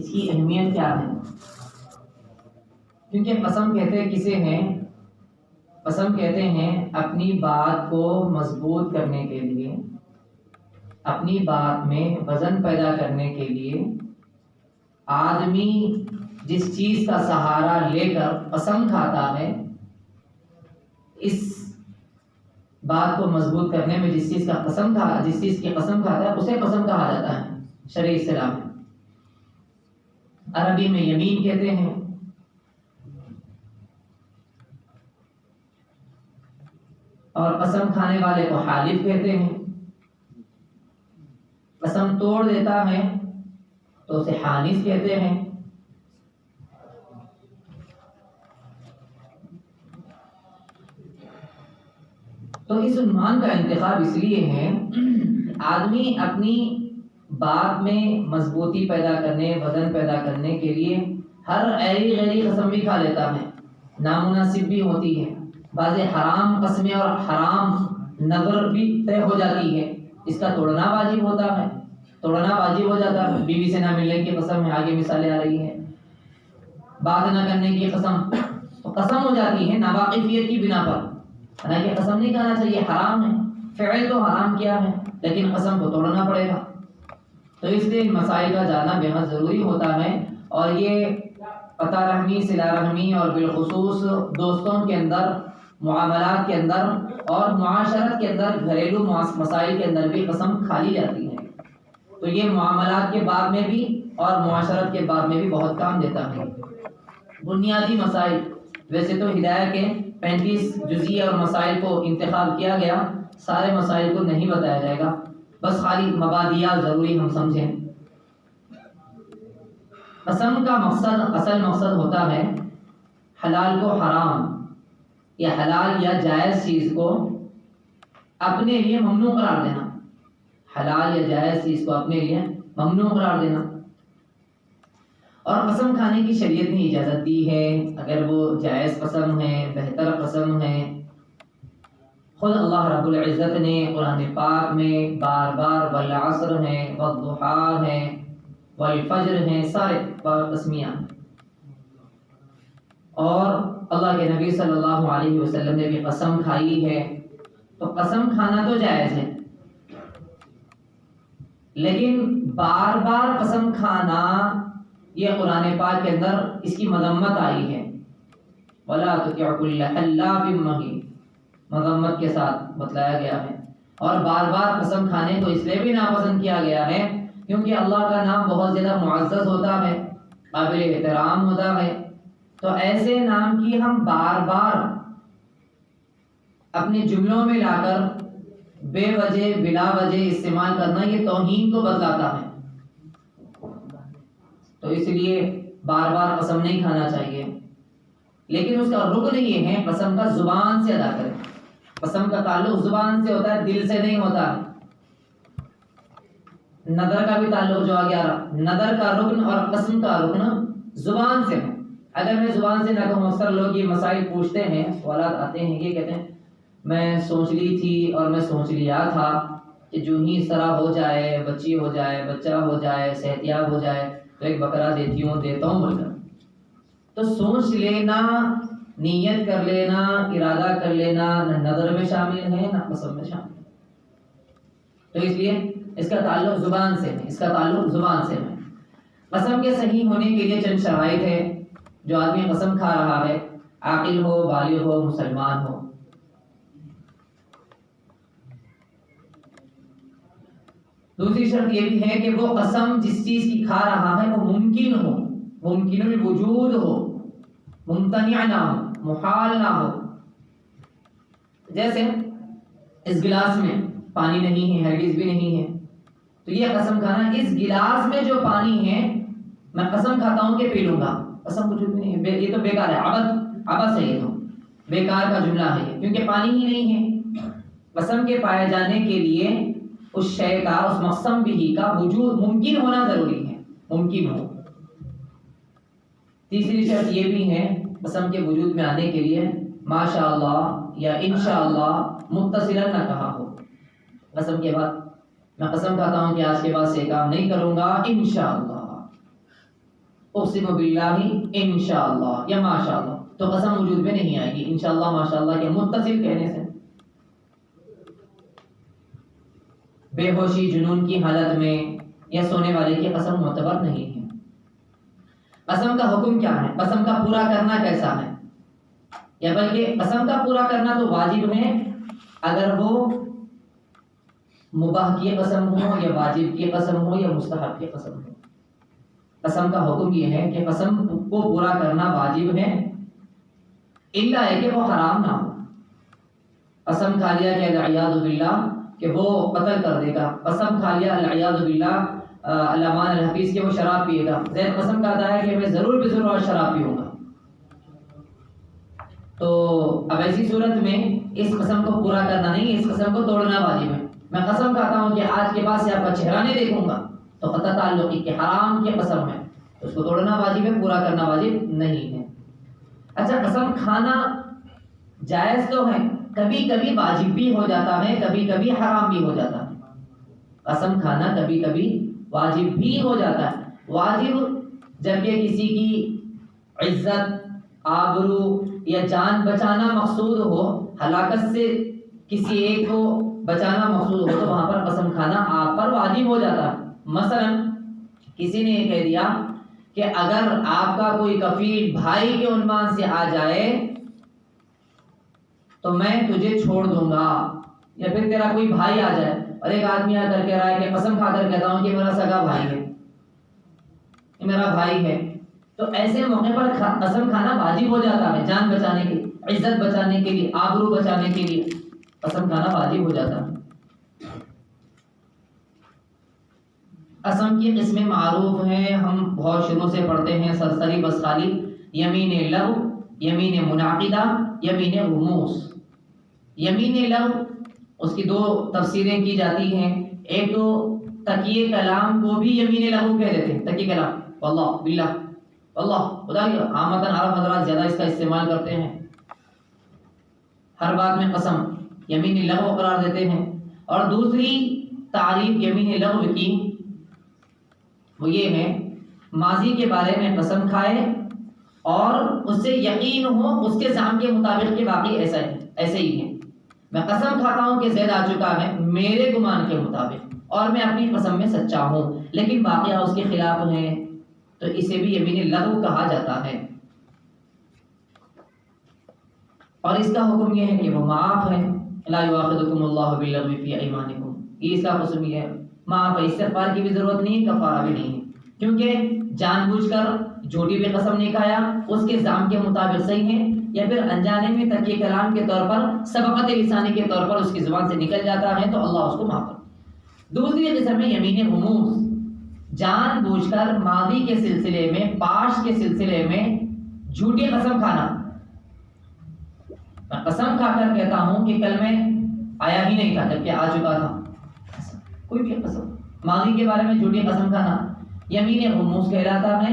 اس کی اہمیت کیا ہے؟ کیونکہ قسم کہتے کسے ہیں؟ قسم کہتے ہیں اپنی بات کو مضبوط کرنے کے لیے، اپنی بات میں وزن پیدا کرنے کے لیے آدمی جس چیز کا سہارا لے کر قسم کھاتا ہے، اس بات کو مضبوط کرنے میں جس چیز کی قسم کھاتا ہے اسے قسم کہا جاتا ہے شرعی اصطلاح میں۔ عربی میں یمین کہتے ہیں، اور قسم کھانے والے کو حالف کہتے ہیں۔ قسم توڑ دیتا ہے تو اسے حانث کہتے ہیں۔ تو اس عنوان کا انتخاب اس لیے ہے آدمی اپنی بات میں مضبوطی پیدا کرنے، وزن پیدا کرنے کے لیے ہر ایری غیری قسم بھی کھا لیتا ہے، نامناسب بھی ہوتی ہے، بعض حرام قسمیں اور حرام نظر بھی طے ہو جاتی ہے، اس کا توڑنا واجب ہوتا ہے، توڑنا واجب ہو جاتا ہے۔ بیوی سے نہ ملنے کی قسم ہے، آگے مثالیں آ رہی ہیں، بات نہ کرنے کی قسم، تو قسم ہو جاتی ہے ناواقفیت کی بنا پر، حالانکہ قسم نہیں کھانا چاہیے، حرام ہے، فعل تو حرام کیا ہے لیکن قسم کو توڑنا پڑے گا۔ تو اس لیے ان مسائل کا جاننا بے حد ضروری ہوتا ہے، اور یہ قطع رحمی، صلہ رحمی اور بالخصوص دوستوں کے اندر، معاملات کے اندر اور معاشرت کے اندر، گھریلو مسائل کے اندر بھی قسم کھا لی جاتی ہے، تو یہ معاملات کے باب میں بھی اور معاشرت کے باب میں بھی بہت کام دیتا ہے۔ بنیادی مسائل، ویسے تو ہدایت کے 35 جزئیے اور مسائل کو انتخاب کیا گیا، سارے مسائل کو نہیں بتایا جائے گا، بس خالی مبادیات ضروری ہم سمجھیں۔ قسم کا مقصد، اصل مقصد ہوتا ہے حلال کو حرام یا حلال یا جائز چیز کو اپنے لیے ممنوع قرار دینا، حلال یا جائز چیز کو اپنے لیے ممنوع قرار دینا۔ اور قسم کھانے کی شریعت نے اجازت دی ہے، اگر وہ جائز قسم ہے، بہتر قسم ہے۔ خود اللہ رب العزت نے قرآن پاک میں بار بار والعصر ہے، والضحیٰ ہے، والفجر ہے، سارے قسمیاں، اور اللہ کے نبی صلی اللہ علیہ وسلم نے بھی قسم کھائی ہے، تو قسم کھانا تو جائز ہے، لیکن بار بار قسم کھانا یہ قرآن پاک کے اندر اس کی مذمت آئی ہے، وَلَا تُطِعْ كُلَّ حَلَّافٍ مَّهِينٍ، مذمت کے ساتھ بتلایا گیا ہے۔ اور بار بار قسم کھانے کو اس لیے بھی ناپسند کیا گیا ہے کیونکہ اللہ کا نام بہت زیادہ معزز ہوتا ہے، قابل احترام ہوتا ہے، تو ایسے نام کی ہم بار بار اپنے جملوں میں لا کر بے وجہ بلا وجہ استعمال کرنا یہ توہین کو بتلاتا ہے، تو اس لیے بار بار قسم نہیں کھانا چاہیے۔ لیکن اس کا رکن یہ ہے قسم کا زبان سے ادا کریں، قسم کا تعلق زبان سے ہوتا ہے، دل سے نہیں ہوتا ہے۔ نظر کا بھی تعلق جو آ گیا، نظر کا رکن اور قسم کا رکن زبان سے ہے۔ اگر میں زبان سے نہ کہوں، اکثر لوگ یہ مسائل پوچھتے ہیں، سوالات آتے ہیں، یہ کہتے ہیں میں سوچ لی تھی اور میں سوچ لیا تھا کہ جو ہی اس طرح ہو جائے، بچی ہو جائے، بچہ ہو جائے، صحت یاب ہو جائے تو ایک بکرا دیتا ہوں بول کر، تو سوچ لینا، نیت کر لینا، ارادہ کر لینا نہ نظر میں شامل ہے نہ قسم میں شامل ہے، تو اس لیے اس کا تعلق زبان سے ہے، اس کا تعلق زبان سے ہے۔ قسم کے صحیح ہونے کے لیے چند شرائط ہے، جو آدمی قسم کھا رہا ہے عاقل ہو، بالغ ہو، مسلمان ہو۔ دوسری شرط یہ بھی ہے کہ وہ قسم جس چیز کی کھا رہا ہے وہ ممکن ہو، ممکن الوجود ہو، ممتنع نہ ہو، محال نہ ہو۔ جیسے اس گلاس میں پانی نہیں ہے، ہرگز بھی نہیں ہے، تو یہ قسم کھانا، اس گلاس میں جو پانی ہے میں قسم کھاتا ہوں کہ پی لوں گا، قسم کچھ بھی نہیں ہے، یہ تو بیکار ہے، عبث ہے، یہ تو بیکار کا جملہ ہے یہ، کیونکہ پانی ہی نہیں ہے۔ قسم کے پائے جانے کے لیے اس شے کا، اس مقسم بھی کا وجود ممکن ہونا ضروری ہے، ممکن ہو۔ تیسری شرط یہ بھی ہے قسم کے وجود میں آنے کے لیے ماشاء اللہ یا انشاءاللہ متصلا نہ کہا ہو، قسم کے بعد میں قسم کھاتا ہوں کہ آج کے بعد سے کام نہیں کروں گا انشاءاللہ، اقسم باللہ انشاءاللہ یا ماشاءاللہ، تو قسم وجود میں نہیں آئے گی انشاءاللہ ماشاءاللہ کے متصل کہنے سے۔ بے ہوشی جنون کی حالت میں یا سونے والے کی قسم معتبر نہیں ہے۔ قسم کا حکم کیا ہے؟ قسم کا پورا کرنا کیسا ہے؟ یا بلکہ قسم کا پورا کرنا تو واجب ہے اگر وہ مباح کی قسم ہو یا واجب کی قسم ہو یا مستحب کی قسم ہو۔ قسم کا حکم یہ ہے کہ قسم کو پورا کرنا واجب ہے، الا ہے کہ وہ حرام نہ ہو۔ قسم کھا لیا کہ العیاذ باللہ کہ وہ قتل کر دے گا، قسم کھا لیا العیاذ باللہ علامہ الحفیظ کہ وہ شراب پیے گا، زید قسم کھاتا ہے کہ میں ضرور بے ضرور شراب پیوں گا، تو اب ایسی صورت میں اس قسم کو پورا کرنا نہیں، اس قسم کو توڑنا واجب ہے۔ میں قسم کھاتا ہوں کہ آج کے بعد سے آپ کا چہرہ نہیں دیکھوں گا، تو قطع تعلقی کہ حرام کی قسم ہے، اس کو توڑنا واجب ہے، پورا کرنا واجب نہیں ہے۔ اچھا، قسم کھانا جائز تو ہے، کبھی کبھی واجب بھی ہو جاتا ہے، کبھی کبھی حرام بھی ہو جاتا ہے۔ قسم کھانا کبھی کبھی واجب بھی ہو جاتا ہے۔ واجب جب یہ کسی کی عزت، آبرو یا جان بچانا مقصود ہو، ہلاکت سے کسی ایک کو بچانا مقصود ہو، تو وہاں پر قسم کھانا آپ پر واجب ہو جاتا ہے۔ مثلا کسی نے یہ کہہ دیا کہ اگر آپ کا کوئی کفیل بھائی کے عنوان سے آ جائے تو میں تجھے چھوڑ دوں گا، یا پھر تیرا کوئی بھائی آ جائے اور ایک آدمی آ کر کہہ رہا ہے کہ قسم کھا کر کہتا ہوں کہ میرا سگا بھائی ہے، یہ میرا بھائی ہے، تو ایسے موقع پر قسم کھانا واجب ہو جاتا ہے، جان بچانے کے لیے، عزت بچانے کے لیے، آبرو بچانے کے لیے قسم کھانا واجب ہو جاتا ہے۔ قسم کی قسمیں معروف ہیں، ہم بہت شروع سے پڑھتے ہیں سرسری بس خالی، یمین لغو، یمین منعقدہ، یمین غموس۔ یمین لغو اس کی دو تفسیریں کی جاتی ہیں، ایک تو تکیے کلام کو بھی یمین لغو کہہ دیتے ہیں، تکیے کلام واللہ باللہ واللہ خدا کی، عامتاً عرب حضرات زیادہ اس کا استعمال کرتے ہیں، ہر بات میں قسم یمین لغو قرار دیتے ہیں۔ اور دوسری تعریف یمین لغو کی وہ یہ ہے ماضی کے بارے میں قسم کھائے اور اس سے یقین ہو اس کے زعم کے مطابق کہ واقعی ایسا ہی ہے، میں قسم کھاتا ہوں کہ زید آ چکا ہے میرے گمان کے مطابق اور میں اپنی قسم میں سچا ہوں، لیکن واقعہ اس کے خلاف ہے، تو اسے بھی یمین لغو کہا جاتا ہے۔ اور اس کا حکم یہ ہے کہ وہ معاف ہے، لا یؤاخذکم اللہ باللغو فی ایمانکم، یہ اس کا حکم یہ ہے، معاف ہے، استغفار کی بھی ضرورت نہیں ہے، کفارہ بھی نہیں ہے، کیونکہ جان بوجھ کر جھوٹی بھی قسم نہیں کھایا، اس کے زعم کے مطابق صحیح ہے، یا پھر انجانے میں تکیہ کلام کے طور پر، سبقت لسانی کے طور پر اس کی زبان سے نکل جاتا ہے، تو اللہ اس کو معاف کرے۔ دوسری قسم ہے یمین غموس، جان بوجھ کر ماضی کے سلسلے میں، پاش کے سلسلے میں جھوٹی قسم کھانا۔ میں قسم کھا کر کہتا ہوں کہ کل میں آیا ہی نہیں تھا جبکہ آ چکا تھا، کوئی بھی قسم، ماضی کے بارے میں جھوٹی قسم کھانا یمین غموس کہلاتا ہے،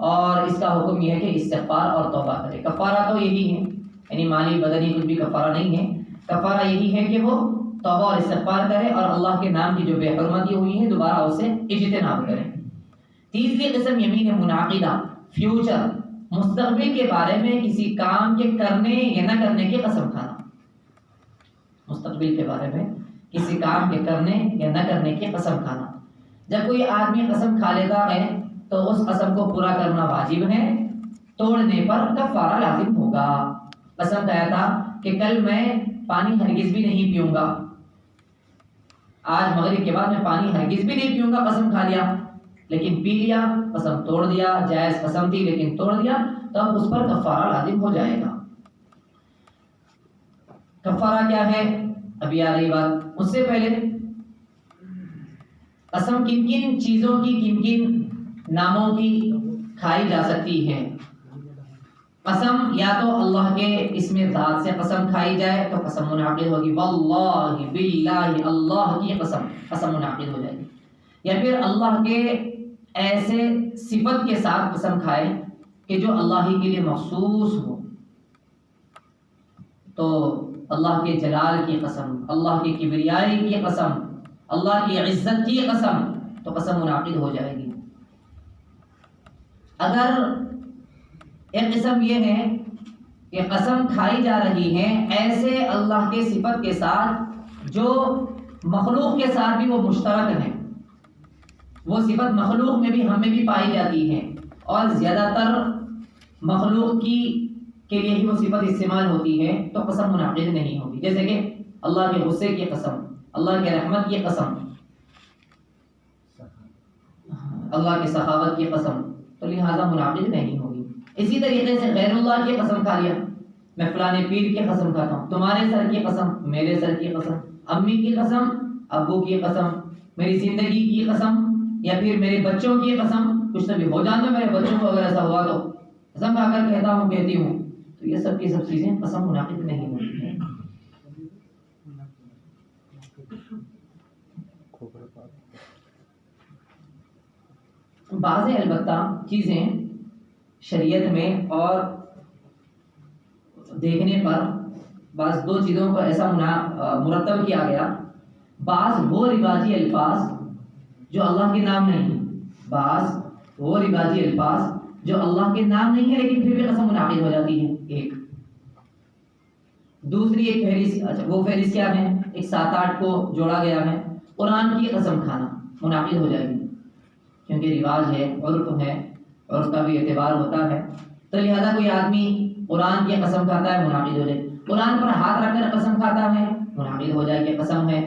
اور اس کا حکم یہ ہے کہ استغفار اور توبہ کرے۔ کفارہ تو یہی ہے، یعنی مالی بدنی کچھ بھی کفارہ نہیں ہے، کفارہ یہی ہے کہ وہ توبہ اور استغفار کرے اور اللہ کے نام کی جو بے حرمتی ہوئی ہے دوبارہ اسے اجتناب کرے۔ تیسری قسم یمین منعقدہ، فیوچر، مستقبل کے بارے میں کسی کام کے کرنے یا نہ کرنے کی قسم کھانا، مستقبل کے بارے میں کسی کام کے کرنے یا نہ کرنے کی قسم کھانا۔ جب کوئی آدمی قسم کھا لیتا ہے تو اس قسم کو پورا کرنا واجب ہے، توڑنے پر کفارہ لازم ہوگا۔ قسم کھایا تھا کہ کل میں پانی ہرگز بھی نہیں پیوں گا، آج مغرب کے بعد میں پانی ہرگز بھی نہیں پیوں گا، قسم کھا لیا لیکن پی لیا، قسم توڑ دیا، جائز قسم تھی لیکن توڑ دیا، تو اب اس پر کفارہ لازم ہو جائے گا۔ کفارہ کیا ہے ابھی آ رہی بات، اس سے پہلے قسم کن کن چیزوں کی، کن کن ناموں کی کھائی جا سکتی ہے۔ قسم یا تو اللہ کے اسم ذات سے قسم کھائی جائے تو قسم منعقد ہوگی، واللہ باللہ، اللہ کی قسم، قسم منعقد ہو جائے گی، یا پھر اللہ کے ایسے صفت کے ساتھ قسم کھائے کہ جو اللہ ہی کے لیے مخصوص ہو، تو اللہ کے جلال کی قسم، اللہ کی کبریائی کی قسم، اللہ کی عزت کی قسم، تو قسم منعقد ہو جائے گی۔ اگر ایک قسم یہ ہے کہ قسم کھائی جا رہی ہے ایسے اللہ کے صفت کے ساتھ جو مخلوق کے ساتھ بھی وہ مشترک ہے، وہ صفت مخلوق میں بھی ہمیں بھی پائی جاتی ہے، اور زیادہ تر مخلوق کے لیے ہی وہ صفت استعمال ہوتی ہے، تو قسم منعقد نہیں ہوگی. جیسے کہ اللہ کے غصے کی قسم، اللہ کے رحمت کی قسم، اللہ کی سخاوت کی قسم، تو لہذا منعقد نہیں ہوگی. اسی طریقے سے غیر اللہ کی قسم کھا لیا، میں فلانے پیر کی قسم کھاتا ہوں، تمہارے سر کی قسم، میرے سر کی قسم، امی کی قسم، ابو کی قسم، میری زندگی کی قسم، یا پھر میرے بچوں کی قسم، کچھ تو بھی ہو جان دو میرے بچوں کو، اگر ایسا ہوا تو قسم کھا کر کہتا ہوں، کہتی ہوں، تو یہ سب کی سب چیزیں قسم منعقد نہیں ہوتی ہیں. بعض البتہ چیزیں شریعت میں اور دیکھنے پر بعض دو چیزوں کو ایسا مرتب کیا گیا. بعض وہ رواجی الفاظ جو اللہ کے نام نہیں، بعض وہ رواجی الفاظ جو اللہ کے نام نہیں ہے لیکن پھر بھی قسم منعقد ہو جاتی ہے. ایک دوسری ایک فہرست، اچھا وہ فہرست کیا ہے؟ ایک 7-8 کو جوڑا گیا ہے. قرآن کی قسم کھانا منعقد ہو جائے گی، کیونکہ رواج ہے، عرف ہے، اور اس کا بھی اعتبار ہوتا ہے. تو لہذا کوئی آدمی قرآن کی قسم کھاتا ہے، منعقد ہو جائے. قرآن پر ہاتھ رکھ کر قسم کھاتا ہے، منعقد ہو جائے کہ قسم ہے.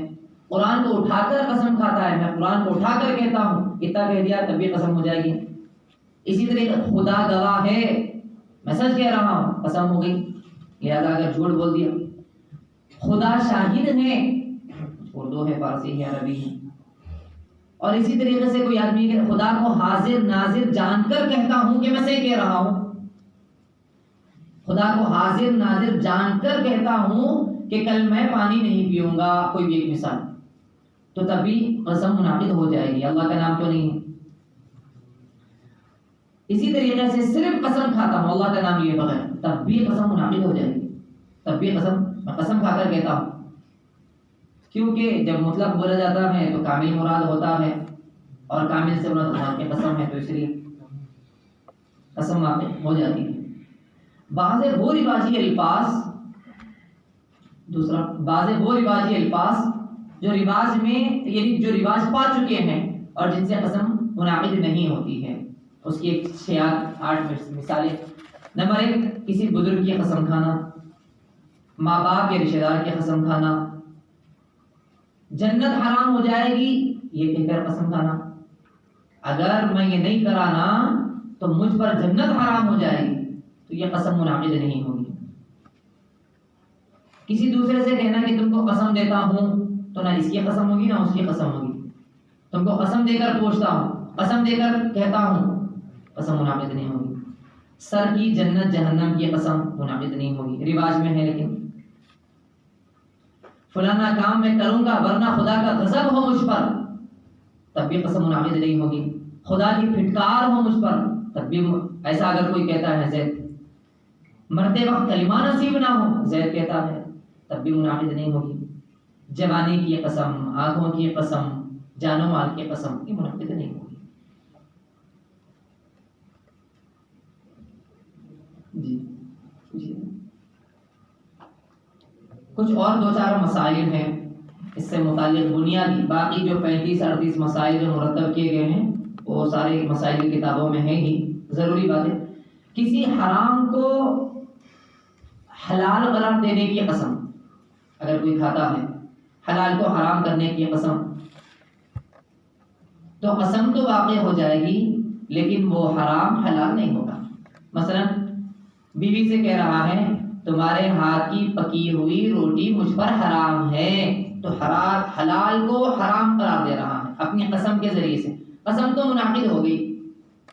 قرآن کو اٹھا کر قسم کھاتا ہے، میں قرآن کو اٹھا کر کہتا ہوں، اتنا کہہ دیا تب بھی قسم ہو جائے گی. اسی طریقے خدا گواہ ہے، میں سچ کہہ رہا ہوں، قسم ہو گئی. لہذا اگر جھوٹ بول دیا، خدا شاہد ہے، اردو ہے، فارسی ہے، عربی ہے. اور اسی طریقے سے کوئی آدمی کہ خدا کو حاضر ناظر جان کر کہتا ہوں کہ میں صحیح کہہ رہا ہوں، خدا کو حاضر ناظر جان کر کہتا ہوں کہ کل میں پانی نہیں پیوں گا، کوئی بھی ایک مثال، تو تب بھی قسم منعقد ہو جائے گی. اللہ کا نام کیوں نہیں ہے؟ اسی طریقے سے صرف قسم کھاتا ہوں اللہ کا نام لیے بغیر، تب بھی قسم منعقد ہو جائے گی. تب بھی قسم کھا کر کہتا ہوں، کیونکہ جب مطلق بولا جاتا ہے تو کامل مراد ہوتا ہے، اور کامل سے مراد اللہ کی قسم ہے، تو اس لیے قسم واقع ہو جاتی ہے. بعض وہ رواجی الفاظ، دوسرا بعض وہ رواجی الفاظ جو رواج میں، یعنی جو رواج پا چکے ہیں اور جن سے قسم منعقد نہیں ہوتی ہے. اس کی ایک 6-8 مثالیں. نمبر 1، کسی بزرگ کی قسم کھانا، ماں باپ یا رشتہ دار کی قسم کھانا، جنت حرام ہو جائے گی یہ کہہ کر قسم کھانا، اگر میں یہ نہیں کرانا تو مجھ پر جنت حرام ہو جائے گی، تو یہ قسم منعقد نہیں ہوگی. کسی دوسرے سے کہنا کہ تم کو قسم دیتا ہوں، تو نہ اس کی قسم ہوگی نہ اس کی قسم ہوگی. تم کو قسم دے کر پوچھتا ہوں، قسم دے کر کہتا ہوں، قسم منعقد نہیں ہوگی. سر کی جنت جہنم کی قسم منعقد نہیں ہوگی. رواج میں ہے لیکن فلانا کام میں کروں گا ورنہ خدا کا غضب ہو مجھ پر، تب بھی قسم منعقد نہیں ہوگی. خدا کی پھٹکار ہو مجھ پر، تب بھی ایسا اگر کوئی کہتا ہے زید مرتے وقت کلمہ نصیب نہ ہو، زید کہتا ہے، تب بھی منعقد نہیں ہوگی. جوانی کی قسم، آنکھوں کی قسم، جان و مال کی قسم، یہ منعقد نہیں ہوگی. جی کچھ اور 2-4 مسائل ہیں اس سے متعلق بنیادی، باقی جو 35-38 مسائل جو مرتب کیے گئے ہیں وہ سارے مسائل کی کتابوں میں ہیں ہی. ضروری بات ہے، کسی حرام کو حلال قرار دینے کی قسم، اگر کوئی کھاتا ہے حلال کو حرام کرنے کی قسم، تو قسم تو واقع ہو جائے گی لیکن وہ حرام حلال نہیں ہوگا. مثلا بیوی سے کہہ رہا ہے تمہارے ہاتھ کی پکی ہوئی روٹی مجھ پر حرام ہے، تو حلال کو حرام قرار دے رہا ہے اپنی قسم کے ذریعے سے. قسم تو منعقد ہو گئی.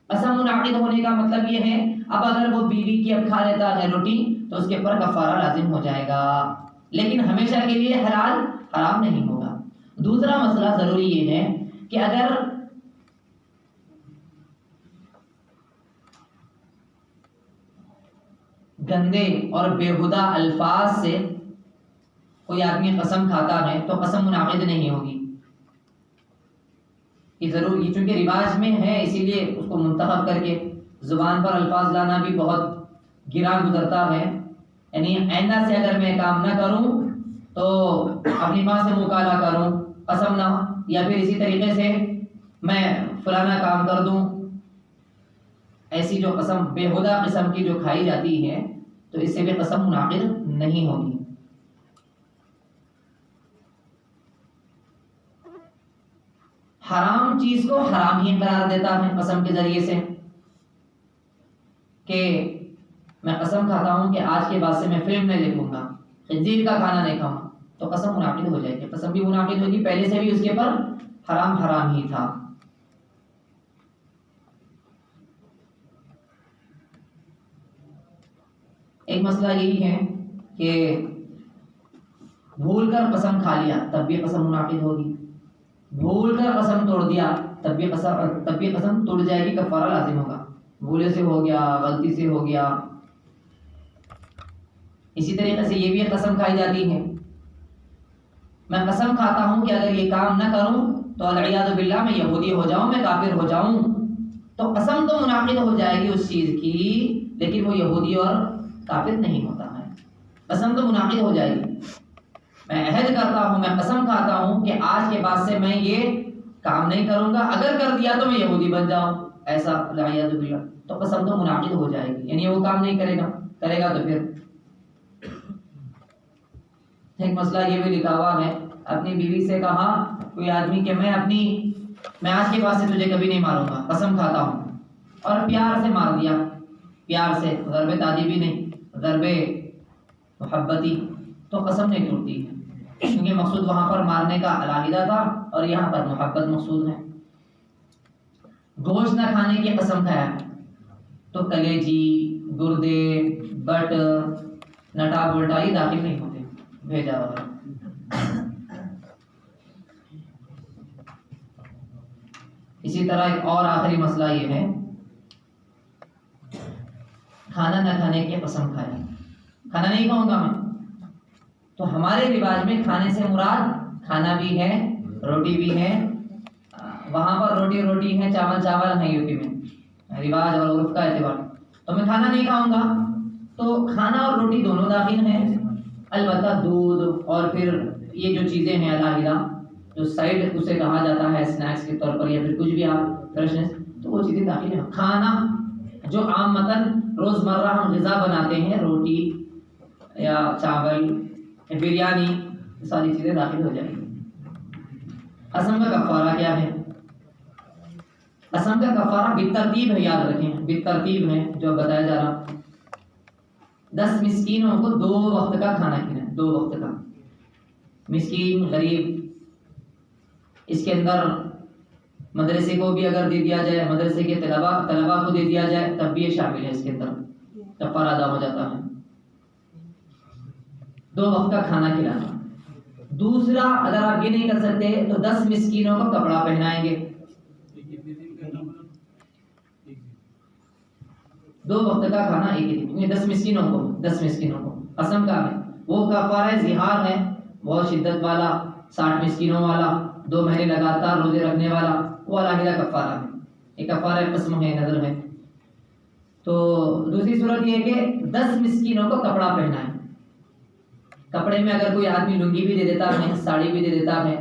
قسم منعقد ہونے کا مطلب یہ ہے اب اگر وہ بیوی کی اب کھا لیتا ہے روٹی تو اس کے پر کفارہ لازم ہو جائے گا، لیکن ہمیشہ کے لیے حلال حرام نہیں ہوگا. دوسرا مسئلہ ضروری یہ ہے کہ اگر گندے اور بےہودہ الفاظ سے کوئی آدمی قسم کھاتا ہے تو قسم منعقد نہیں ہوگی. یہ ضروری، چونکہ رواج میں ہے اسی لیے اس کو منتخب کر کے زبان پر الفاظ لانا بھی بہت گراں گزرتا ہے. یعنی آئندہ سے اگر میں کام نہ کروں تو اپنی ماں سے منہ کالا کروں، قسم نہ، یا پھر اسی طریقے سے میں فلانا کام کر دوں. ایسی جو قسم بےہودہ قسم کی جو کھائی جاتی ہے تو اس سے بھی قسم منعقد نہیں ہوگی. حرام چیز کو حرام ہی قرار دیتا ہے قسم کے ذریعے سے، کہ میں قسم کھاتا ہوں کہ آج کے بعد سے میں فلم نہیں دیکھوں گا، خنزیر کا کھانا نہیں کھاؤں گا، تو قسم منعقد ہو جائے گی. قسم بھی منعقد ہوگی، پہلے سے بھی اس کے پر حرام ہی تھا. ایک مسئلہ یہی ہے کہ بھول کر قسم کھا لیا تب بھی قسم منعقد ہوگی، بھول کر قسم توڑ دیا تب بھی قسم توڑ جائے گی، کفارہ لازم ہوگا. بھولے سے ہو گیا، غلطی سے ہو گیا. اسی طریقے سے یہ بھی قسم کھائی جاتی ہے، میں قسم کھاتا ہوں کہ اگر یہ کام نہ کروں تو العیاذ باللہ میں یہودی ہو جاؤں، میں کافر ہو جاؤں. تو قسم تو منعقد ہو جائے گی اس چیز کی، لیکن وہ یہودی اور کافر نہیں ہوتا ہے. قسم تو منعقد ہو جائے گی. میں عہد کرتا ہوں، میں قسم کھاتا ہوں کہ آج کے بعد سے میں یہ کام نہیں کروں گا، اگر کر دیا تو میں یہودی بن جاؤں، ایسا العیاذ باللہ، تو قسم تو منعقد ہو جائے گی. یعنی وہ کام نہیں کرے گا تو پھر ایک مسئلہ یہ بھی لکھا ہوا ہے، اپنی بیوی سے کہا کوئی آدمی کہ میں آج کے بعد سے تجھے کبھی نہیں ماروں گا، قسم کھاتا ہوں، اور پیار سے مار دیا، پیار سے، ضرب تعدیبی نہیں، ضرب محبتی، تو قسم نہیں ٹوٹتی ہے، کیونکہ مقصود وہاں پر مارنے کا علیحدہ تھا اور یہاں پر محبت مقصود ہے. گوشت نہ کھانے کی قسم کھایا تو کلیجی، گردے، بٹ، نٹا بلٹا یہ داخل نہیں ہوتے، بھیجا ہوا. اسی طرح ایک اور آخری مسئلہ یہ ہے، کھانا نہ کھانے کی قسم کھائی، کھانا نہیں کھاؤں گا میں. تو ہمارے رواج میں کھانے سے مراد کھانا بھی ہے، روٹی بھی ہے. وہاں پر روٹی ہے، چاول ہے یو پی میں، رواج اور عرف کا اعتبار. تو میں کھانا نہیں کھاؤں گا، تو کھانا اور روٹی دونوں داخل ہیں. البتہ دودھ اور پھر یہ جو چیزیں ہیں علیحدہ، جو سائڈ اسے کہا جاتا ہے اسنیکس کے طور پر یا پھر کچھ بھی آپ فریشنس، تو وہ چیزیں داخل ہیں. کھانا جو عامتاً روزمرہ ہم غذا بناتے ہیں، روٹی یا چاول یا بریانی، یہ ساری چیزیں داخل ہو جائیں گی. قسم کا کفارہ کیا ہے؟ قسم کا کفارہ بالترتیب ہے، یاد رکھیں، بالترتیب ہے جو بتایا جا رہا. 10 مسکینوں کو 2 وقت کا کھانا کھلانا، 2 وقت کا. مسکین، غریب، اس کے اندر مدرسے کو بھی اگر دے دیا جائے، مدرسے کے طلباء کو دے دیا جائے تب بھی یہ شامل ہے، اس کے اندر کفارہ ادا ہو جاتا ہے. 2 وقت کا کھانا کھلانا. دوسرا، اگر آپ یہ نہیں کر سکتے تو 10 مسکینوں کو کپڑا پہنائیں گے. 2 وقت کا کھانا ایک ہی دن، 10 مسکینوں کو قسم کا ہے. وہ کفارہ زہار ہے بہت شدت والا، 60 مسکینوں والا، 2 مہینے لگاتار روزے رکھنے والا، وہ علیحدہ کفارہ ہے. یہ کفارہ قسم ہے، نظر ہے. تو دوسری صورت یہ ہے کہ 10 مسکینوں کو کپڑا پہنائیں. کپڑے میں اگر کوئی آدمی لنگی بھی دے دیتا ہے، ساڑی بھی دے دیتا ہے،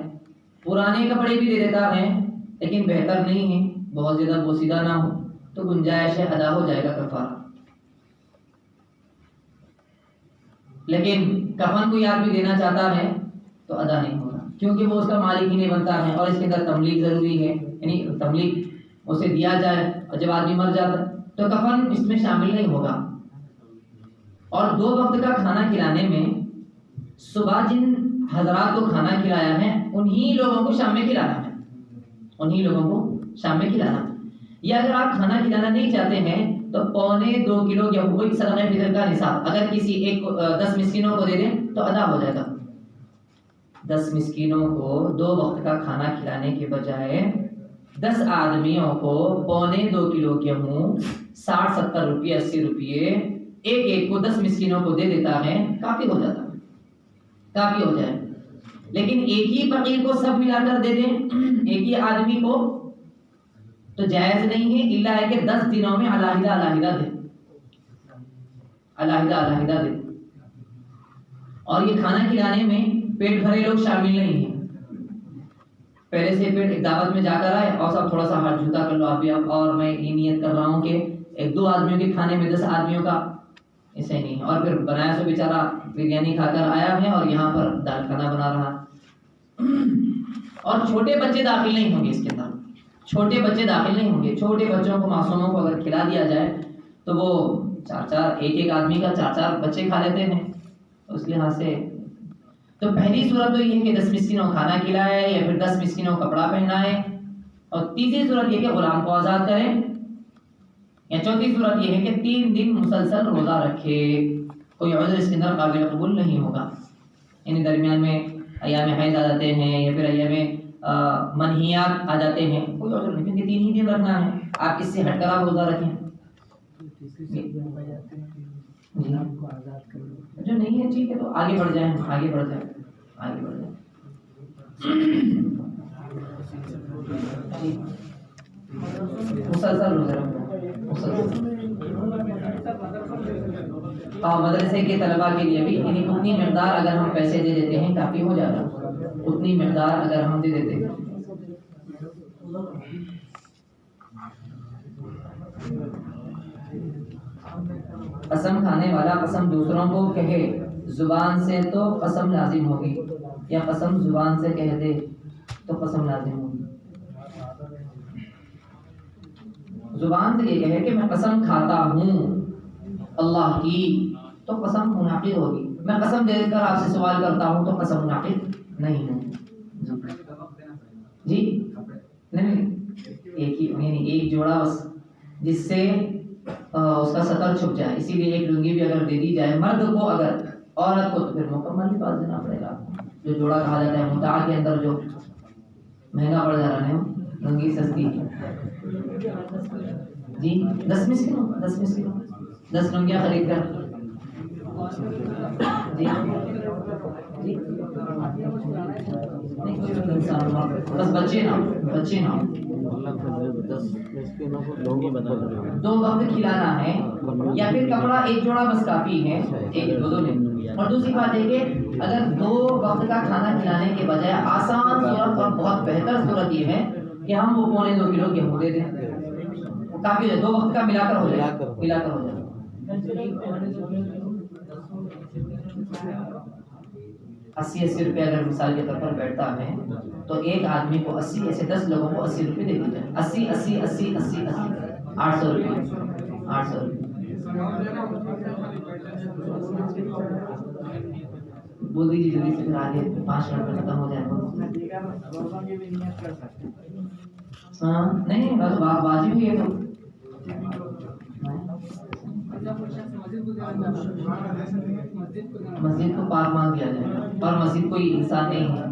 پرانے کپڑے بھی دے دیتا ہے، لیکن بہتر نہیں ہے بہت زیادہ بوسیدہ نہ ہو، تو گنجائش ہے، ادا ہو جائے گا کفارہ. لیکن کفن کوئی آدمی دینا چاہتا ہے تو ادا نہیں ہوگا، کیونکہ وہ اس کا مالک ہی نہیں بنتا ہے، اور اس کے اندر تملیغ ضروری ہے. یعنی تملیغ اسے دیا جائے، اور جب آدمی مر جاتا تو کفن اس میں شامل نہیں ہوگا. اور 2 وقت کا کھانا کھلانے میں صبح جن حضرات کو کھانا کھلایا ہے انہی لوگوں کو شام میں کھلانا ہے، انہی لوگوں کو شام میں کھلانا. یا اگر آپ کھانا کھلانا نہیں چاہتے ہیں تو 1.25 کلو گیہوں کو صدقہ فطر کا نصاب اگر کسی ایک 10 مسکینوں کو دے دیں تو ادا ہو جائے گا. 10 مسکینوں کو 2 وقت کا کھانا کھلانے کے بجائے 10 آدمیوں کو 1.25 کلو گیہوں 60-70 روپے 80 روپے ایک کو 10 مسکینوں کو دے دیتا ہے، کافی ہو جاتا ہے، کافی ہو جائے. لیکن ایک ہی فقیر کو سب ملا کر دے دیں، ایک ہی آدمی کو تو جائز نہیں ہے، الا ہے کہ 10 دنوں میں علیحدہ علیحدہ دے، علیحدہ علیحدہ دے۔ اور یہ کھانا کھلانے میں پیٹ بھرے لوگ شامل نہیں ہیں، پہلے سے پیٹ ایک دعوت میں جا کر آئے اور سب تھوڑا سا ہاتھ جھوٹا کر لو آپ بھی، اور میں یہ نیت کر رہا ہوں کہ 1-2 آدمیوں کے کھانے میں 10 آدمیوں کا، اسے نہیں، اور پھر بنایا سو بیچارہ بریانی کھا کر آیا ہے اور یہاں پر دال کھانا بنا رہا۔ اور چھوٹے بچے داخل نہیں ہوں گے اس کے اندر، چھوٹے بچے داخل نہیں ہوں گے۔ چھوٹے بچوں کو، معصوموں کو اگر کھلا دیا جائے تو وہ 4 ایک آدمی کا 4 بچے کھا لیتے ہیں، اس لحاظ سے تو پہلی صورت تو یہ ہے کہ 10 مسکینوں کھانا کھلائے یا پھر 10 مسکینوں کپڑا پہنائے، اور تیسری صورت یہ کہ غلام کو آزاد کریں، یا چوتھی صورت یہ ہے کہ 3 دن مسلسل روزہ رکھے، کوئی عذر اس کے اندر قابل قبول نہیں ہوگا، یعنی درمیان میں ایام حیض آ جاتے ہیں یا پھر ایام منہیات آ جاتے ہیں، کوئی عذر نہیں، کیونکہ 3 ہی دن رکھنا ہے، آپ اس سے ہٹ کر آپ روزہ رکھیں۔ جو نہیں ہے ٹھیک ہے، تو آگے بڑھ جائیں، آگے بڑھ جائیں، آگے بڑھ جائیں۔ مسلسل روزہ رکھنا، ہاں، مدرسے کے طلباء کے لیے بھی، یعنی اتنی مقدار اگر ہم پیسے دے دیتے ہیں کافی ہو جاتا، اتنی مقدار اگر ہم دے دیتے ہیں۔ قسم کھانے والا قسم دوسروں کو کہے زبان سے تو قسم لازم ہوگی، یا قسم زبان سے کہہ دے تو قسم لازم ہوگی۔ زبان سے یہ کہے کہ میں قسم کھاتا ہوں اللہ کی، تو قسم منعقد ہوگی۔ میں قسم دے کر آپ سے سوال کرتا ہوں تو قسم منعقد نہیں ہوگی۔ جی نہیں، ایک جوڑا بس، جس سے اس کا سطر چھپ جائے، اسی لیے ایک لنگی بھی اگر دے دی جائے مرد کو، اگر عورت کو تو پھر مکمل لباس دینا پڑے گا۔ جو جوڑا کہا جاتا ہے متاع کے اندر جو مہنگا پڑ جا رہا ہے، لنگی سستی جی 10 مسکینوں 10 لنگیاں خرید کر جی بس بچے نہ 2 وقت کھلانا ہے، یا پھر کپڑا ایک جوڑا بس کافی ہے، ایک 2 نہیں۔ اور دوسری بات ہے کہ اگر 2 وقت کا کھانا کھلانے کے بجائے آسان صورت اور بہت بہتر صورت یہ ہے کہ ہم وہ 2.25 کلو گیہوں دے دیں، کافی ہے، 2 وقت کا ملا کر ہو جائے۔ 80 روپے اگر مثال کے طور پر بیٹھتا ہے تو ایک آدمی کو 80، ایسے 10 لوگوں کو 80 روپے دے دی جائے، 80 800 روپے، 800 روپے۔ بول دیجیے جلدی سے، پھر آگے 5 منٹ میں ختم ہو جائے گا۔ ہاں نہیں، بس واجب ہی ہے تو مسجد کو پاک مان دیا جائے، اور مسجد کوئی انسان نہیں ہے،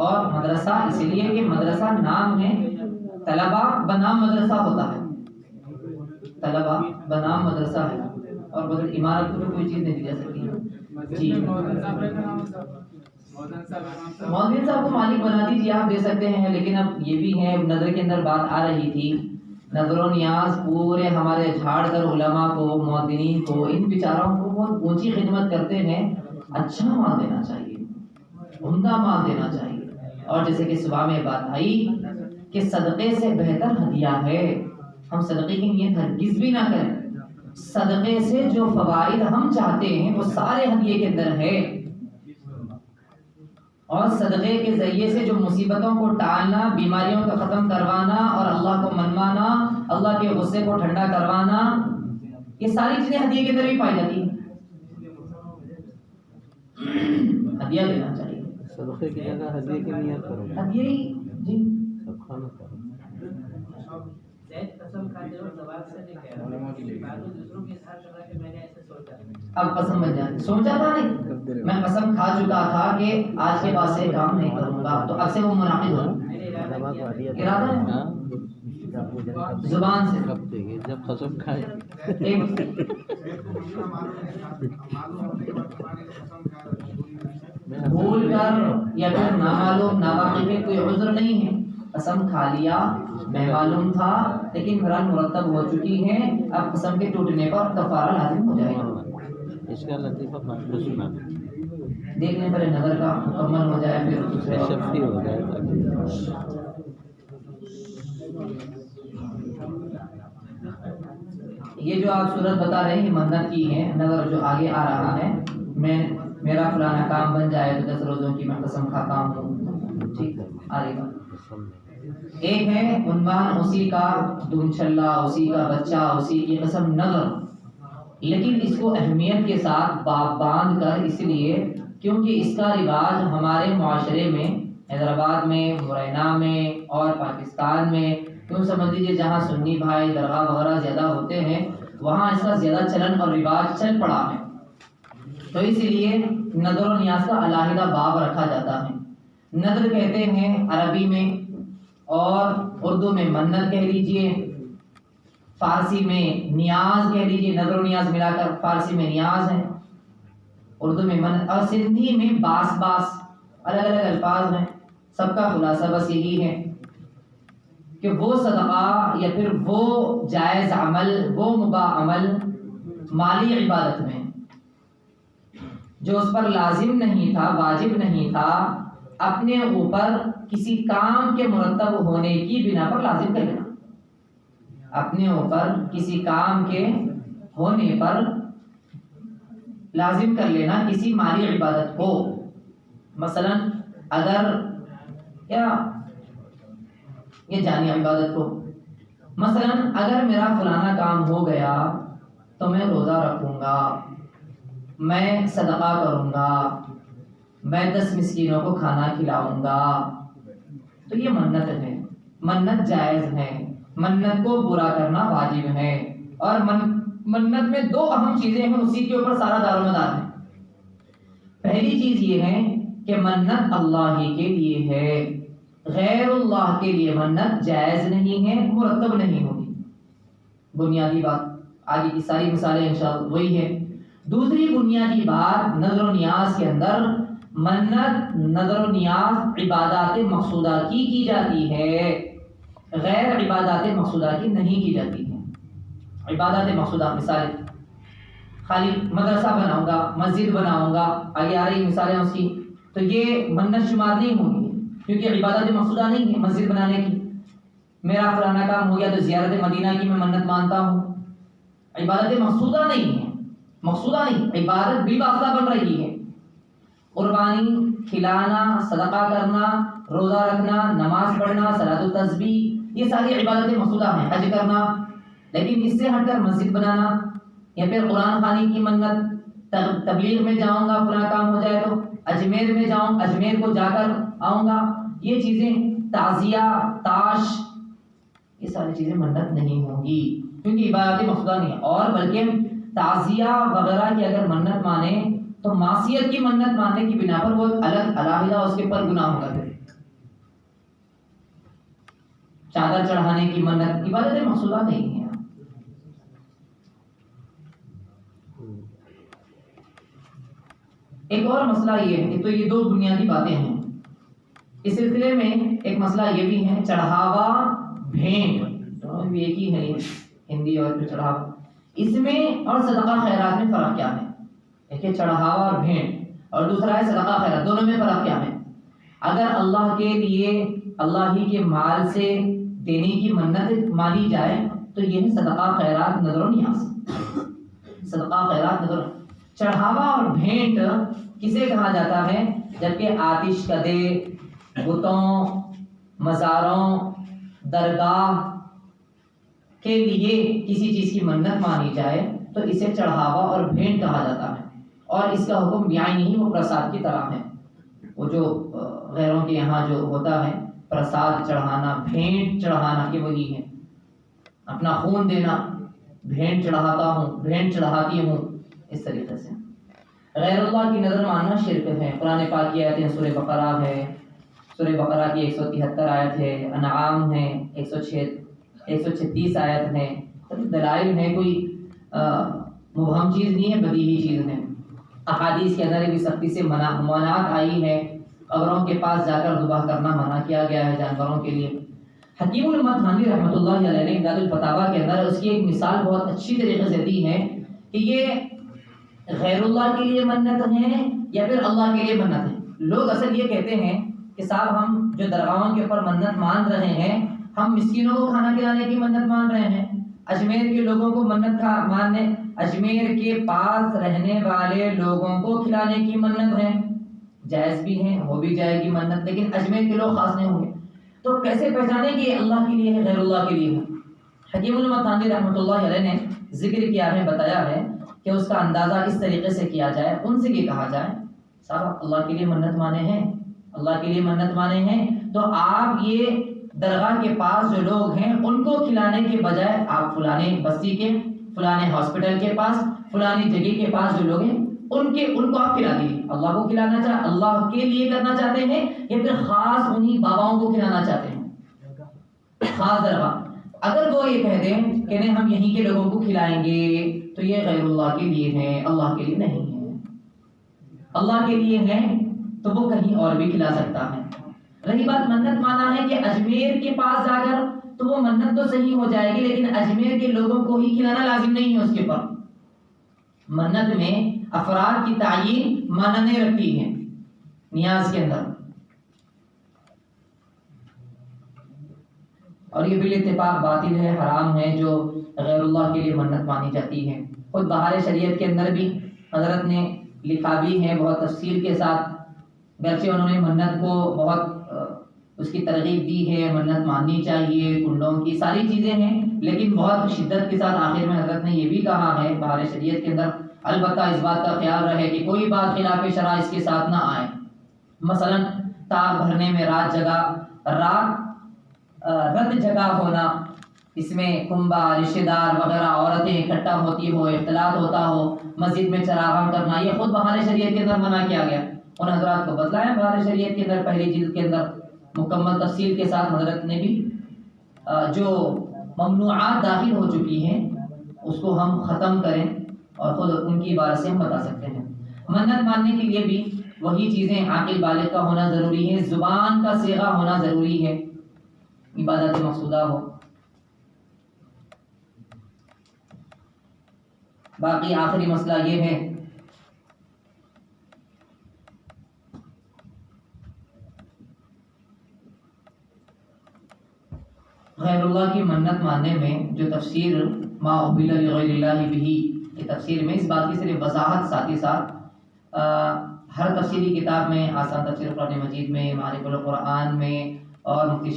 اور مدرسہ اس لیے کہ مدرسہ نام ہے، طلبہ بنام مدرسہ ہوتا ہے، طلبہ بنام مدرسہ ہے، اور بدل عمارت کو تو کوئی چیز نہیں دی جا سکتی۔ جی مولوی صاحب کو مالک بنا دیجیے، آپ دے سکتے ہیں، لیکن اب یہ بھی ہے، نظر کے اندر بات آ رہی تھی، نظر و نیاز پورے ہمارے جھاڑ کر علماء کو، مؤذنین کو، ان بیچاروں کو بہت اونچی خدمت کرتے ہیں، اچھا مال دینا چاہیے، عمدہ مال دینا چاہیے۔ اور جیسے کہ صبح میں بات آئی کہ صدقے سے بہتر ہدیہ ہے، ہم صدقے کی نیت ہرگز بھی نہ کریں، صدقے سے جو فوائد ہم چاہتے ہیں وہ سارے ہدیے کے اندر ہے، اور صدقے کے ذریعے سے جو مصیبتوں کو ٹالنا، بیماریوں کو ختم کروانا، اور اللہ کو منوانا، اللہ کے غصے کو ٹھنڈا کروانا، یہ ساری چیزیں ہدیے کے اندر بھی پائی جاتی ہیں۔ ہدیہ دینا چاہیے، صدقے کی جگہ ہدیے کی نیت کرو، ہدیہ ہی جی سب کھانا کرو۔ قسم کھاتے ہو ثواب سے نہیں کہہ رہا، دوسروں کے ساتھ کر رہا کہ میں نے ایسے سوچا، اب قسم بن جاتی، سوچا تھا نہیں، میں قسم کھا چکا تھا کہ آج کے بعد سے کام نہیں کروں گا، تو اب سے وہ منعقد ہو، ارادہ ہے زبان سے، جب قسم کھائے بھول کر یا پھر نامعلوم ناواقف کوئی عذر نہیں ہے، قسم کھا لیا میں معلوم تھا لیکن بہرحال مرتب ہو چکی ہے، اب قسم کے ٹوٹنے پر کفارہ لازم ہو جائے گا۔ اس کا لطیفہ مخصوص سنا دیکھنے پر نظر کا مکمل ہو جائے پھر دوسرے وقت۔ شفتی ہو جائے یہ جو آپ صورت بتا رہے ہیں منت کی ہے، نظر جو آگے آ رہا ہے، میرا فلانا کام بن جائے تو 10 روزوں کی میں قسم کھاتا ہوں، ٹھیک ہے آگے بات۔ ایک ہے عنوان اسی کا دم چھلا، اسی کا بچہ، اسی کی قسم نظر، لیکن اس کو اہمیت کے ساتھ باندھ کر، اس لیے کیونکہ اس کا رواج ہمارے معاشرے میں حیدرآباد میں، مرینا میں اور پاکستان میں، کیوں سمجھ لیجیے جہاں سنی بھائی درگاہ وغیرہ زیادہ ہوتے ہیں وہاں اس کا زیادہ چلن اور رواج چل پڑا ہے، تو اس لیے نظر و نیاز کا علیحدہ باب رکھا جاتا ہے۔ نظر کہتے ہیں عربی میں، اور اردو میں منت کہہ لیجئے، فارسی میں نیاز کہہ لیجئے، نظر و نیاز ملا کر فارسی میں نیاز ہے، اردو میں منت، اور سندھی میں باس الگ الگ الفاظ ہیں، سب کا خلاصہ بس یہی ہے کہ وہ صدقہ یا پھر وہ جائز عمل، وہ مباح عمل مالی عبادت میں جو اس پر لازم نہیں تھا، واجب نہیں تھا، اپنے اوپر کسی کام کے مرتب ہونے کی بنا پر لازم کر لینا، اپنے اوپر کسی کام کے ہونے پر لازم کر لینا کسی مالی عبادت کو۔ مثلا اگر یہ جانی عبادت کو، مثلا اگر میرا فلانا کام ہو گیا تو میں روزہ رکھوں گا، میں صدقہ کروں گا، میں 10 مسکینوں کو کھانا کھلاؤں گا، تو یہ منت ہے، منت جائز ہے، منت کو پورا کرنا واجب ہے، اور منت میں 2 اہم چیزیں ہیں، اسی کے اوپر سارا دار و مدار ہے۔ پہلی چیز یہ ہے کہ منت اللہ ہی کے لیے ہے، غیر اللہ کے لیے منت جائز نہیں ہے، مرتب نہیں ہوگی، بنیادی بات، آگے کی ساری مثالیں انشاءاللہ وہی ہے۔ دوسری بنیادی بات، نظر و نیاز کے اندر منت، نظر و نیاز عبادات مقصودہ کی جاتی ہے، غیر عبادات مقصودہ کی نہیں کی جاتی ہے۔ عبادات مقصودہ مثال خالی مدرسہ بناؤں گا، مسجد بناؤں گا، آگے آ رہی مثالیں اس کی، تو یہ منت شمار نہیں ہوگی کیونکہ عبادت مقصودہ نہیں ہے مسجد بنانے کی۔ میرا فلانا کام ہو گیا تو زیارت مدینہ کی میں منت مانتا ہوں، عبادت مقصودہ نہیں ہے، مقصودہ نہیں، عبادت بالواسطہ بن رہی ہے، قربانی، کھلانا، صدقہ کرنا، روزہ رکھنا، نماز پڑھنا، صلاۃ التسبیح، یہ ساری عبادتیں مقصودہ ہیں، حج کرنا، لیکن اس سے ہٹ کر مسجد بنانا یا پھر قرآن خوانی کی منت، تبلیغ میں جاؤں گا فلاں کام ہو جائے تو، اجمیر میں جاؤں، اجمیر کو جا کر آؤں گا، یہ چیزیں، تعزیہ، تاش، یہ ساری چیزیں منت نہیں ہوں گی کیونکہ عبادت مقصودہ نہیں ہے، اور بلکہ تعزیہ وغیرہ کی اگر منت مانے تو معصیت کی منت ماننے کی بنا پر وہ الگ علیحدہ اس کے پر گناہ ہوگا۔ چادر چڑھانے کی منت عبادت مقصودہ نہیں ہے۔ ایک اور مسئلہ یہ ہے، تو یہ 2 بنیادی باتیں ہیں، اس سلسلے میں ایک مسئلہ یہ بھی ہے، چڑھاوا بھینٹ، تو بھی ایک ہی ہے ہندی اور چڑھاوا، اس میں اور صدقہ خیرات میں فرق کیا ہے؟ ایک ہے چڑھاوا اور بھینٹ اور دوسرا ہے صدقہ خیرات، دونوں میں فرق کیا ہے؟ اگر اللہ کے لیے اللہ ہی کے مال سے دینے کی منت مانی جائے تو یہ ہے صدقہ خیرات، نظر و نیاز، صدقہ خیرات، نظر۔ چڑھاوا اور بھینٹ کسے کہا جاتا ہے؟ جبکہ آتش کدے، بتوں، مزاروں، درگاہ کے لیے کسی چیز کی منت مانی جائے تو اسے چڑھاوا اور بھینٹ کہا جاتا ہے، اور اس کا حکم بیائی نہیں، وہ پرساد کی طرح ہے، وہ جو غیروں کے یہاں جو ہوتا ہے پرساد چڑھانا، بھینٹ چڑھانا، یہ وہی ہے، اپنا خون دینا، بھینٹ چڑھاتا ہوں، بھینٹ چڑھاتی ہوں، اس طریقے سے غیر اللہ کی نظر ماننا شرک ہے۔ قرآن پاک کی آیتیں سورہ بقرہ ہے، سورہ بقرہ کی 173 آیت ہے، انعام ہے 136 آیت ہے، دلائل ہے، کوئی مبہم چیز نہیں ہے، بدیہی چیز ہے۔ احادیث کے اندر بھی سختی سے ممانعت آئی ہے، قبروں کے پاس جا کر ذبح کرنا منع کیا گیا ہے جانوروں کے لیے۔ حکیم الامت تھانوی رحمۃ اللہ علیہ نے امداد الفتاویٰ کے اندر اس کی ایک مثال بہت اچھی طریقے سے دی ہے کہ یہ غیر اللہ کے لیے منت ہے یا پھر اللہ کے لیے منت ہے۔ لوگ اصل یہ کہتے ہیں کہ صاحب ہم جو درگاہوں کے اوپر منت مان رہے ہیں، ہم مسکینوں کو کھانا کھلانے کی منت مان رہے ہیں، اجمیر کے لوگوں کو منت ماننے، اجمیر کے پاس رہنے والے لوگوں کو کھلانے کی منت ہے، جائز بھی ہے، ہو بھی جائے گی منت، لیکن اجمیر کے لوگ خاص نہیں ہوں گے، تو کیسے پہچانے کہ یہ اللہ کے لیے ہے غیر اللہ کے لیے ہے؟ حکیم الامت تھانوی رحمۃ اللہ علیہ نے ذکر کیا ہے، بتایا ہے کہ اس کا اندازہ اس طریقے سے کیا جائے، ان سے یہ کہا جائے صاحب اللہ کے لیے منت مانے ہیں، اللہ کے لیے منت مانے ہیں، تو آپ یہ درگاہ کے پاس جو لوگ ہیں ان کو کھلانے کے بجائے آپ فلانے بستی کے، فلانے ہاسپٹل کے پاس، فلانی جگہ کے پاس جو لوگ ہیں ان کو آپ کھلا دیجیے۔ اللہ کو کھلانا اللہ کے لیے کرنا چاہتے ہیں یا پھر خاص انہی باباؤں کو کھلانا چاہتے ہیں؟ خاص درگاہ اگر وہ یہ کہہ دیں کہ نہیں ہم یہیں کے لوگوں کو کھلائیں گے تو یہ غیر اللہ کے لیے ہے، اللہ کے لیے نہیں ہے۔ اللہ کے لیے ہے تو وہ کہیں اور بھی کھلا سکتا ہے۔ رہی بات منت مانا ہے کہ اجمیر کے پاس جا کر، تو وہ منت تو صحیح ہو جائے گی لیکن اجمیر کے لوگوں کو ہی کھلانا لازم نہیں ہے اس کے اوپر۔ منت میں افراد کی تعیین ماننے رکھتی ہے نیاز کے اندر، اور یہ بالاتفاق باطل ہے، حرام ہے جو غیر اللہ کے لیے منت مانی جاتی ہے۔ خود بہار شریعت کے اندر بھی حضرت نے لکھا بھی ہے بہت تفصیل کے ساتھ، گرچہ انہوں نے منت کو بہت اس کی ترغیب دی ہے، منت ماننی چاہیے، کنڈوں کی ساری چیزیں ہیں، لیکن بہت شدت کے ساتھ آخر میں حضرت نے یہ بھی کہا ہے بہار شریعت کے اندر، البتہ اس بات کا خیال رہے کہ کوئی بات خلاف شرع اس کے ساتھ نہ آئے، مثلا تاغ بھرنے میں رت جگہ ہونا، اس میں کنبہ، رشتہ دار وغیرہ عورتیں اکٹھا ہوتی ہو، اختلاط ہوتا ہو، مسجد میں چراغاں کرنا، یہ خود بہار شریعت کے اندر منع کیا گیا۔ ان حضرات کو بتلایا بہار شریعت کے اندر پہلی جلد کے اندر مکمل تفصیل کے ساتھ حضرت نے بھی جو ممنوعات داخل ہو چکی ہیں اس کو ہم ختم کریں، اور خود ان کی عبارت سے ہم بتا سکتے ہیں۔ منت ماننے کے لیے بھی وہی چیزیں عاقل بالغ کا ہونا ضروری ہے، زبان کا صیغہ ہونا ضروری ہے، عبادت مقصودہ ہو۔ باقی آخری مسئلہ یہ ہے غیر اللہ کی منت ماننے میں جو تفسیر ما احل لغیر اللہ بہ، یہ تفسیر میں اس بات کی صرف وضاحت ساتھ ہی ساتھ ہر تفسیری کتاب میں، آسان تفسیر قرآن مجید میں، معارف القرآن میں، اور مفتی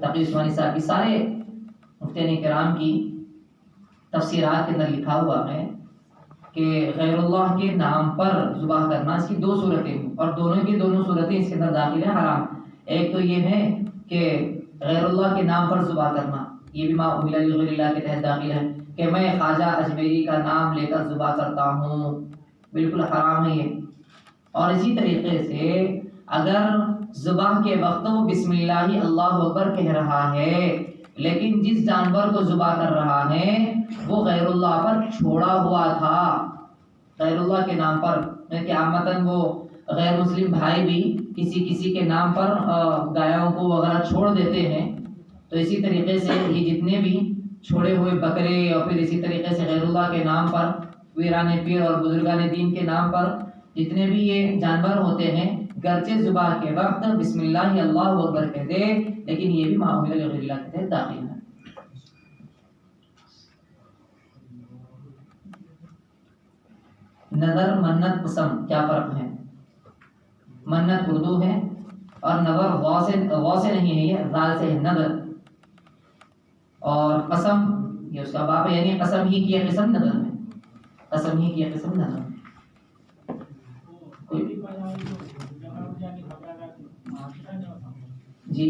تقی عثمانی صاحب کی سارے مفتیان کرام کی تفسیرات کے اندر لکھا ہوا ہے کہ غیر اللہ کے نام پر ذبح کرنا، اس کی دو صورتیں ہیں اور دونوں کی دونوں صورتیں اس کے اندر داخل ہیں حرام۔ ایک تو یہ ہے کہ غیر اللہ کے نام پر ذبح کرنا، یہ بھی ما احل لغیر اللہ کے تحت داخل ہے کہ میں خواجہ اجمیری کا نام لے کر ذبح کرتا ہوں، بالکل حرام ہے یہ۔ اور اسی طریقے سے اگر ذبح کے وقت وہ بسم اللہ اللہ اکبر کہہ رہا ہے لیکن جس جانور کو ذبح کر رہا ہے وہ غیر اللہ پر چھوڑا ہوا تھا، غیر اللہ کے نام پر، کہ عامتاً وہ غیر مسلم بھائی بھی کسی کے نام پر گایوں کو وغیرہ چھوڑ دیتے ہیں، تو اسی طریقے سے یہ جتنے بھی چھوڑے ہوئے بکرے اور پھر اسی طریقے سے غیر اللہ کے نام پر، ویران پیر اور بزرگان دین کے نام پر جتنے بھی یہ جانور ہوتے ہیں، گرچہ ذبح کے وقت بسم اللہ اللہ اکبر کہہ دے لیکن یہ بھی ما احل لغیر اللہ کے تحت داخل ہے۔ نظر، منت، قسم کیا فرق ہے؟ منت اردو ہے اور نظر غو سے نہیں ہے، یہ ذال سے ہے نظر، اور قسم یہ اس کا باپ ہے، یعنی قسم ہی کی قسم نظر میں، قسم ہی کی قسم نظر میں۔ جی